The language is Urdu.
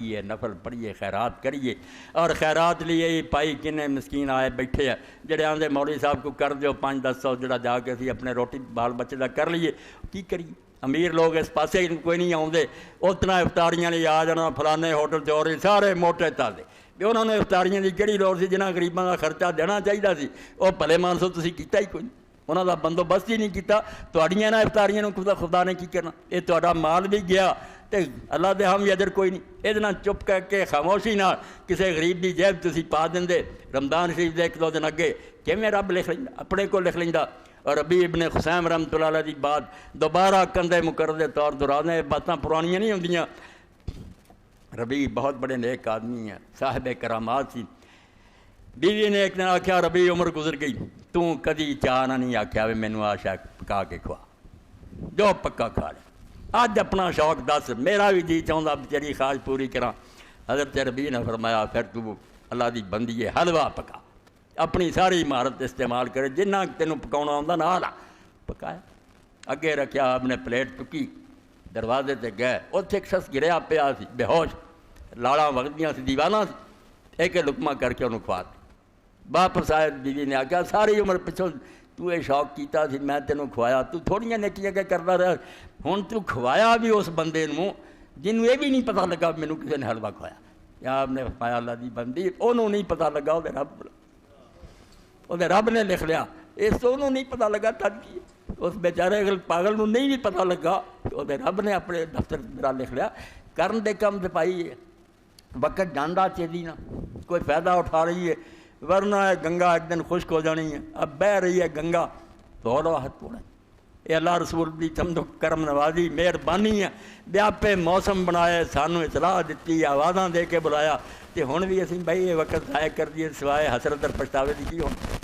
یہ نفل پڑھیے، خیرات کریے، اور خیرات لیے پائی کنے مسکین آئے بیٹھے ہیں جڑے آندے مولوی صاحب کو کر دیو 500-1000 جڑا جا کے اسی اپنے روٹی بال بچے دا کر لیے، کی کریے؟ امیر لوگ اس پاسے کوئی نہیں آؤندے، اتنا افطاریاں لے آ جانا فلانے ہوٹل چ اور سارے موٹے تالے بھی انہوں نے افطاریاں دی کہڑی لوڑ سی جنہاں غریباں دا خرچہ دینا چاہیے سی، وہ بھلے مانسو تسی کیتا ہی کوئی نہیں، انہوں دا بندوبست ہی نہیں کیتا، تہاڈیاں نہ افطاریاں نوں خدا نے کی کرنا، یہ تہاڈا مال بھی گیا تے اللہ دے ہم اجر کوئی نہیں، یہ چپ کر کے خاموشی نہ کسی غریب دی جیب تسی پا دے، رمضان شریف دے 1-2 دن اگے کیویں رب لکھ لیندا، اپنے کو لکھ لیندا، اور ربی ابن کھسائم رحمۃ اللہ علیہ دی بات دوبارہ کندھے مقرر دے طور دہرانے، باتاں پرانیاں نہیں ہوندیاں۔ ربی بہت بڑے نیک آدمی ہیں، صاحب کرامات سی۔ بیوی نے ایک دن آکھیا ربی عمر گزر گئی، تو کدی چاہ نہ نہیں آکھیا وے مینوں آ شاہ پکا کے کھوا، جو پکا کھا لے، اج اپنا شوق دس، میرا بھی جی چاہتا تیری خواہش پوری کراں۔ حضرت ربی نے فرمایا پھر تو اللہ دی بندی ہے، حلوہ پکا، اپنی ساری مہارت استعمال کرے، جنہ تینوں پکاؤنا آندا نہ آلا پکایا، اگے رکھیا، اپنے پلیٹ ٹکی، دروازے تے گئے، اتنے ایک شخص گریا پیا سی بے ہوش، لاڑاں وگدیاں سی، دیوانہ سی، ایک لقمہ کر کے انہوں کھوا دیا۔ واپس آئے، بیوی نے آکھیا ساری عمر پچھوں تو یہ شوق کیتا سی، میں تینوں کھوایا، تو تھوڑیاں نیکیاں کہ کرتا رہا، ہن تو کھوایا بھی اس بندے نوں جنوں یہ بھی نہیں پتہ لگا مینوں کسی نے حلوہ کھوایا۔ یا آپ نے فرمایا اللہ دی بندی، انہوں نہیں پتہ لگا، وہ رب نے لکھ لیا، اس تو انہوں نہیں پتہ لگا تھا کی، اس بیچارے پاگل نوں نہیں بھی پتہ لگا، وہ رب نے اپنے دفتر میرا لکھ لیا۔ کرن دے کم تے پائی وقت جاندا چیزی نہ کوئی فائدہ اٹھا رہی ہے، ورنہ گنگا ایک دن خشک ہو جانی ہے، اب بہہ رہی ہے گنگا، دوڑو ہاتھ توڑے۔ یہ اللہ رسول دی سمجھو کرم نوازی مہربانی ہے، بیاپے موسم بنائے، سانوں اطلاع دیتی، آوازاں دے کے بلایا، تے ہن بھی اسی بھائی یہ وقت ضائع کر دیے، سوائے حسرت اور پچھتاوے دی کی ہون۔